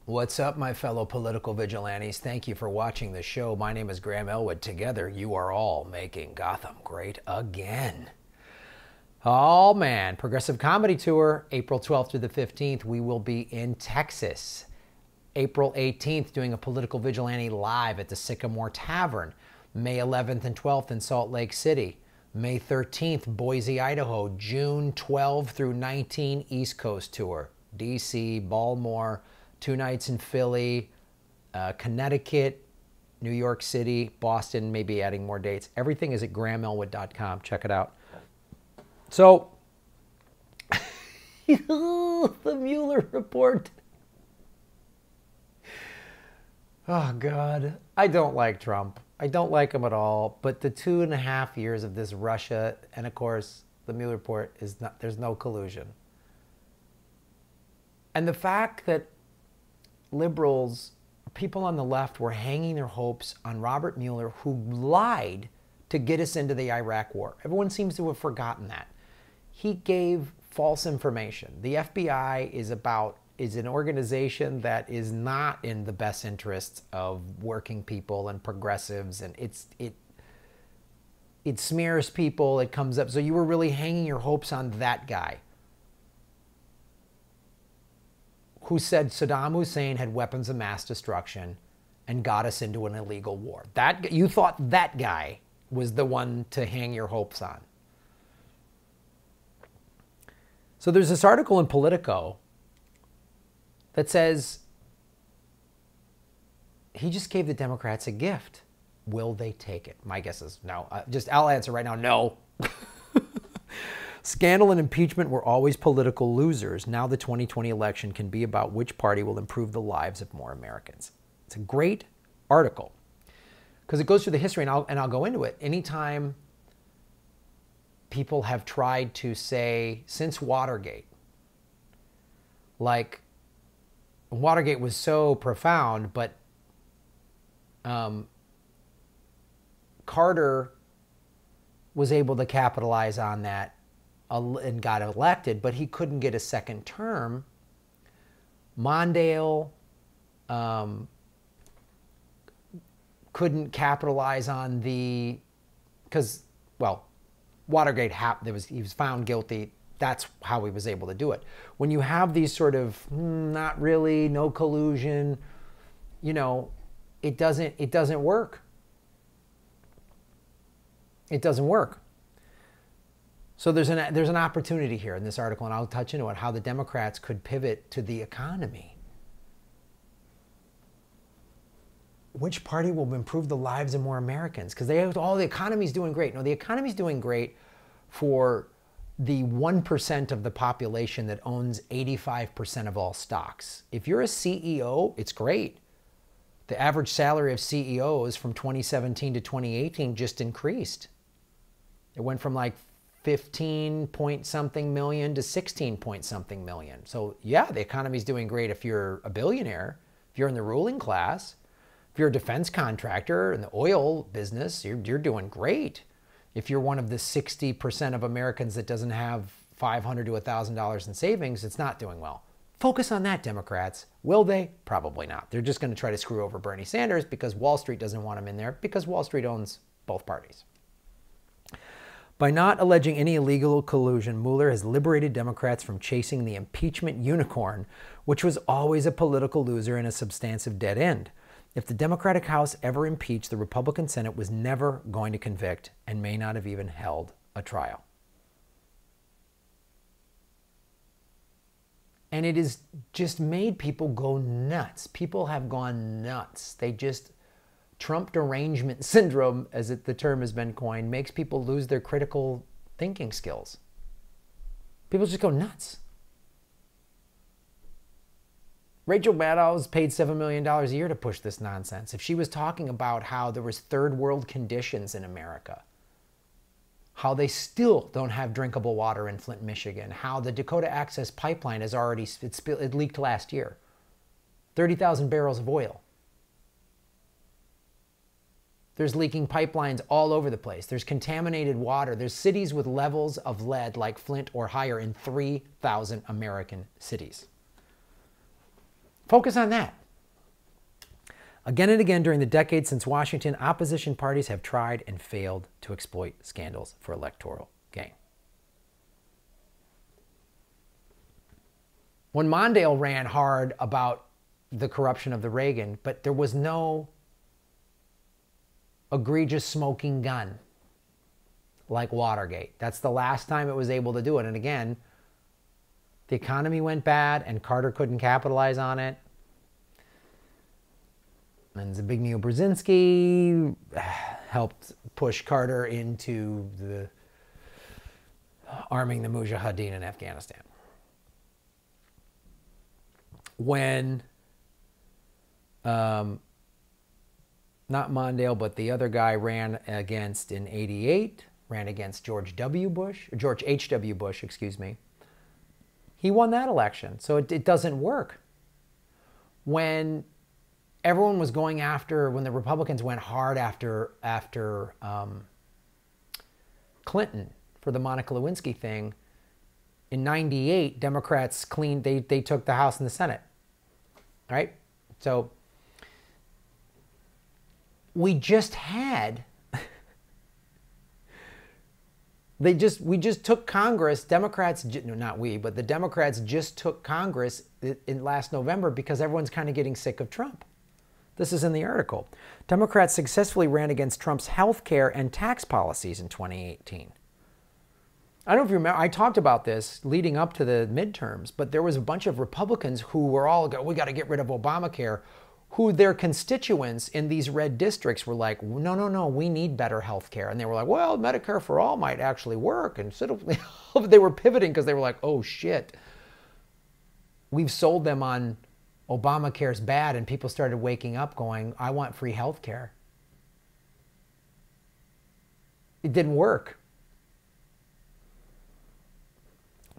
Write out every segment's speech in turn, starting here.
What's up, my fellow political vigilantes? Thank you for watching the show. My name is Graham Elwood. Together, you are all making Gotham great again. Oh man, Progressive Comedy Tour, April 12th through the 15th. We will be in Texas. April 18th, doing a political vigilante live at the Sycamore Tavern. May 11th and 12th in Salt Lake City. May 13th, Boise, Idaho. June 12 through 19, East Coast Tour. DC, Baltimore, 2 nights in Philly, Connecticut, New York City, Boston, maybe adding more dates. Everything is at grahamelwood.com. Check it out. So, the Mueller report. Oh, God. I don't like Trump. I don't like him at all. But the 2.5 years of this Russia, and of course, the Mueller report is not, there's no collusion. And the fact that liberals, people on the left, were hanging their hopes on Robert Mueller, who lied to get us into the Iraq war. Everyone seems to have forgotten that. He gave false information. The FBI is an organization that is not in the best interests of working people and progressives, and it smears people, it comes up. So you were really hanging your hopes on that guy who said Saddam Hussein had weapons of mass destruction and got us into an illegal war. That, you thought that guy was the one to hang your hopes on. So there's this article in Politico that says he just gave the Democrats a gift. Will they take it? My guess is no. I'll answer right now, no. Scandal and impeachment were always political losers. Now the 2020 election can be about which party will improve the lives of more Americans. It's a great article because it goes through the history, and I'll go into it. Anytime people have tried to say, since Watergate, like Watergate was so profound, but Carter was able to capitalize on that and got elected, but he couldn't get a second term. Mondale couldn't capitalize on because Watergate happened. He was found guilty. That's how he was able to do it. When you have these sort of not really, no collusion, it doesn't work. It doesn't work. So there's an opportunity here in this article, and I'll touch into it, how the Democrats could pivot to the economy. Which party will improve the lives of more Americans? Because the economy's doing great. No, the economy's doing great for the 1% of the population that owns 85% of all stocks. If you're a CEO, it's great. The average salary of CEOs from 2017 to 2018 just increased. It went from like 15 point something million to 16 point something million. So yeah, the economy's doing great if you're a billionaire, if you're in the ruling class, if you're a defense contractor in the oil business, you're doing great. If you're one of the 60% of Americans that doesn't have $500 to $1,000 in savings, it's not doing well. Focus on that, Democrats. Will they? Probably not. They're just going to try to screw over Bernie Sanders because Wall Street doesn't want him in there, because Wall Street owns both parties. By not alleging any illegal collusion, Mueller has liberated Democrats from chasing the impeachment unicorn, which was always a political loser and a substantive dead end. If the Democratic House ever impeached, the Republican Senate was never going to convict and may not have even held a trial. And it has just made people go nuts. People have gone nuts. Trump derangement syndrome, as the term has been coined, makes people lose their critical thinking skills. People just go nuts. Rachel Maddow's paid $7 million a year to push this nonsense. If she was talking about how there was third world conditions in America, how they still don't have drinkable water in Flint, Michigan, how the Dakota Access Pipeline has it leaked last year, 30,000 barrels of oil. There's leaking pipelines all over the place. There's contaminated water. There's cities with levels of lead like Flint or higher in 3,000 American cities. Focus on that. Again and again during the decades since Washington, opposition parties have tried and failed to exploit scandals for electoral gain. When Mondale ran hard about the corruption of the Reagan, but there was no egregious smoking gun like Watergate. That's the last time it was able to do it. And again, the economy went bad and Carter couldn't capitalize on it. And Zbigniew Brzezinski helped push Carter into the arming the Mujahideen in Afghanistan. When not Mondale, but the other guy ran against in '88, ran against George H.W. Bush, excuse me. He won that election, so it doesn't work. When everyone was going after, when the Republicans went hard after Clinton for the Monica Lewinsky thing, in '98, Democrats cleaned, they took the House and the Senate, right? So we just had, we just took Congress, Democrats, no, not we, but the Democrats just took Congress in last November because everyone's kind of getting sick of Trump. This is in the article. Democrats successfully ran against Trump's health care and tax policies in 2018. I don't know if you remember, I talked about this leading up to the midterms, but there was a bunch of Republicans who were all, we got to get rid of Obamacare, who their constituents in these red districts were like, no, no, no, we need better health care. And they were like, well, Medicare for all might actually work. And so they were pivoting because they were like, oh shit, we've sold them on Obamacare's bad. And people started waking up going, I want free health care. It didn't work.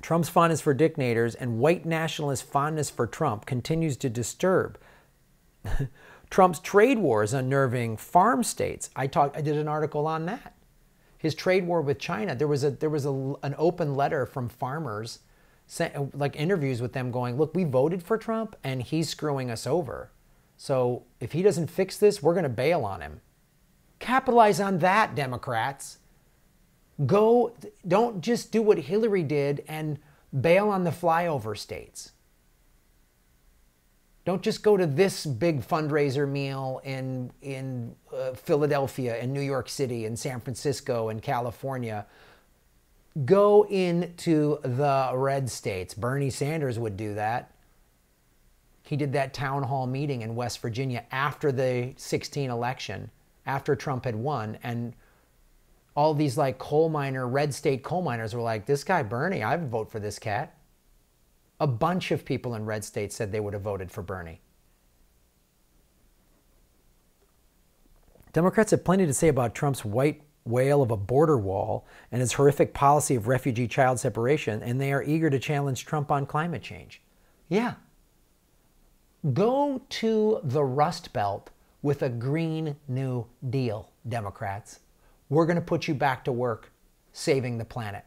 Trump's fondness for dictators and white nationalist fondness for Trump continues to disturb. Trump's trade war is unnerving farm states. I did an article on that. His trade war with China. There was an open letter from farmers, like interviews with them going, look, we voted for Trump and he's screwing us over. So if he doesn't fix this, we're going to bail on him. Capitalize on that, Democrats. Don't just do what Hillary did and bail on the flyover states. Don't just go to this big fundraiser meal in Philadelphia and New York City and San Francisco and California. Go into the red states. Bernie Sanders would do that. He did that town hall meeting in West Virginia after the 2016 election, after Trump had won, and all these like red state coal miners were like, this guy Bernie, I would vote for this cat. A bunch of people in red states said they would have voted for Bernie. Democrats have plenty to say about Trump's white whale of a border wall and his horrific policy of refugee child separation, and they are eager to challenge Trump on climate change. Yeah. Go to the Rust Belt with a Green New Deal, Democrats. We're going to put you back to work saving the planet.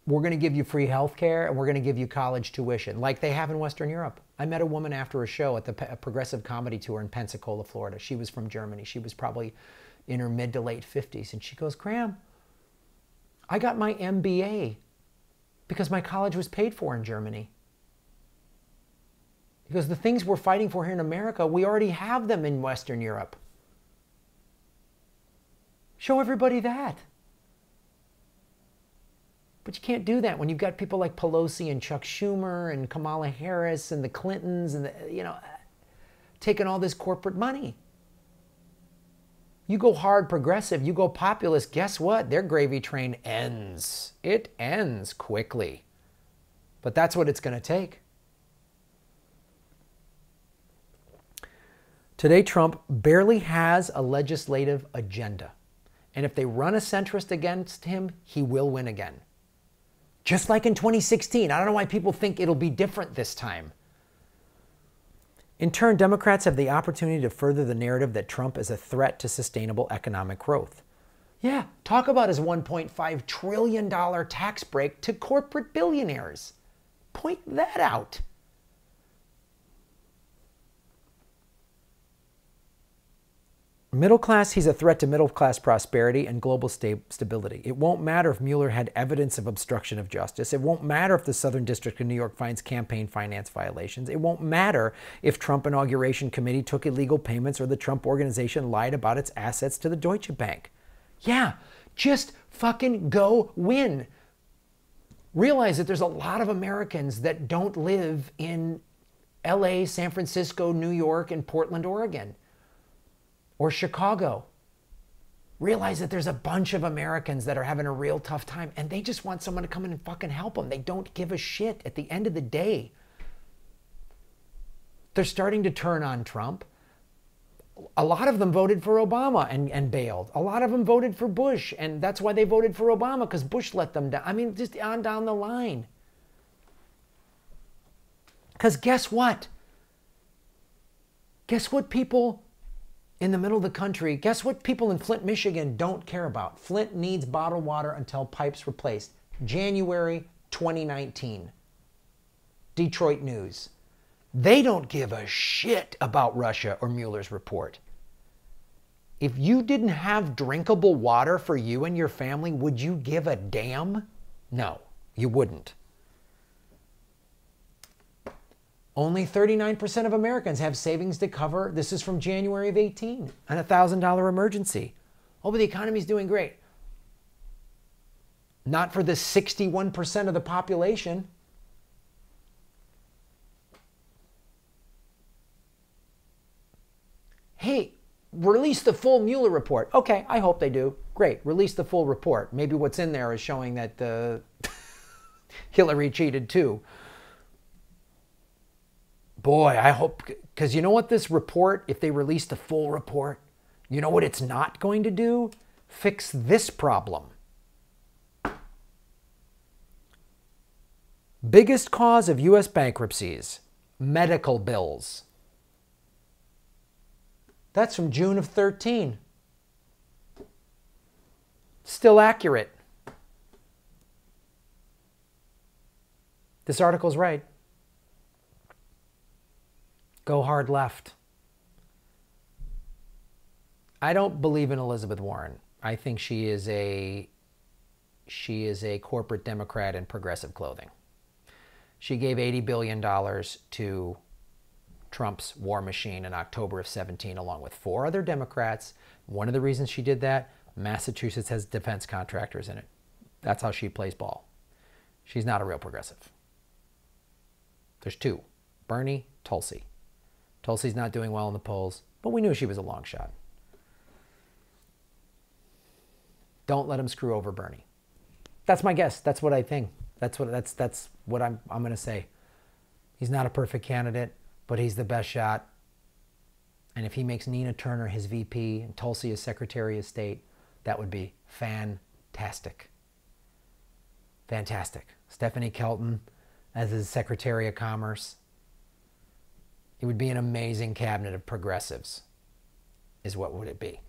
We're going to give you free health care and we're going to give you college tuition like they have in Western Europe. I met a woman after a show at the Progressive Comedy Tour in Pensacola, Florida. She was from Germany. She was probably in her mid to late 50s. And she goes, Graham, I got my MBA because my college was paid for in Germany. Because the things we're fighting for here in America, we already have them in Western Europe. Show everybody that. But you can't do that when you've got people like Pelosi and Chuck Schumer and Kamala Harris and the Clintons and taking all this corporate money. You go hard progressive, you go populist, guess what? Their gravy train ends. It ends quickly. But that's what it's going to take. Today, Trump barely has a legislative agenda. And if they run a centrist against him, he will win again. Just like in 2016. I don't know why people think it'll be different this time. In turn, Democrats have the opportunity to further the narrative that Trump is a threat to sustainable economic growth. Yeah, talk about his $1.5 trillion tax break to corporate billionaires. Point that out. Middle class, he's a threat to middle class prosperity and global stability. It won't matter if Mueller had evidence of obstruction of justice. It won't matter if the Southern District of New York finds campaign finance violations. It won't matter if Trump Inauguration Committee took illegal payments or the Trump Organization lied about its assets to the Deutsche Bank. Yeah, just fucking go win. Realize that there's a lot of Americans that don't live in LA, San Francisco, New York, and Portland, Oregon, or Chicago. Realize that there's a bunch of Americans that are having a real tough time and they just want someone to come in and fucking help them. They don't give a shit at the end of the day. They're starting to turn on Trump. A lot of them voted for Obama and bailed. A lot of them voted for Bush, and that's why they voted for Obama, because Bush let them down. I mean, just on down the line. Because guess what? Guess what people in the middle of the country, guess what people in Flint, Michigan don't care about? Flint needs bottled water until pipes replaced. January 2019. Detroit News. They don't give a shit about Russia or Mueller's report. If you didn't have drinkable water for you and your family, would you give a damn? No, you wouldn't. Only 39% of Americans have savings to cover, this is from January of 18, an $1,000 emergency. Oh, but the economy's doing great. Not for the 61% of the population. Hey, release the full Mueller report. Okay, I hope they do. Great, release the full report. Maybe what's in there is showing that Hillary cheated too. Boy, I hope, because you know what this report, if they release the full report, you know what it's not going to do? Fix this problem. Biggest cause of U.S. bankruptcies, medical bills. That's from June of 13. Still accurate. This article's right. Go hard left. I don't believe in Elizabeth Warren. I think she is a corporate Democrat in progressive clothing. She gave $80 billion to Trump's war machine in October of 17, along with 4 other Democrats. One of the reasons she did that, Massachusetts has defense contractors in it. That's how she plays ball. She's not a real progressive. There's 2, Bernie, Tulsi. Tulsi's not doing well in the polls, but we knew she was a long shot. Don't let him screw over Bernie. That's my guess. That's what I think. That's what I'm going to say. He's not a perfect candidate, but he's the best shot. And if he makes Nina Turner his VP and Tulsi his Secretary of State, that would be fantastic. Fantastic. Stephanie Kelton as his Secretary of Commerce. It would be an amazing cabinet of progressives, is what would it be.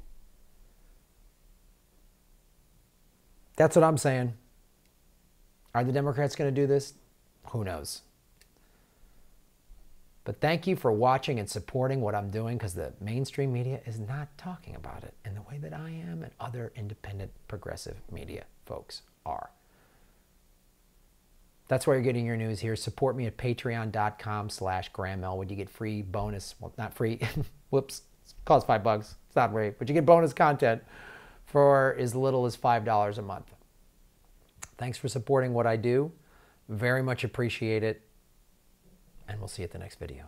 That's what I'm saying. Are the Democrats going to do this? Who knows? But thank you for watching and supporting what I'm doing, because the mainstream media is not talking about it in the way that I am and other independent progressive media folks are. That's why you're getting your news here. Support me at patreon.com/Graham Elwood. You get free bonus, well, not free, whoops, it costs $5. It's not free, but you get bonus content for as little as $5 a month. Thanks for supporting what I do. Very much appreciate it. And we'll see you at the next video.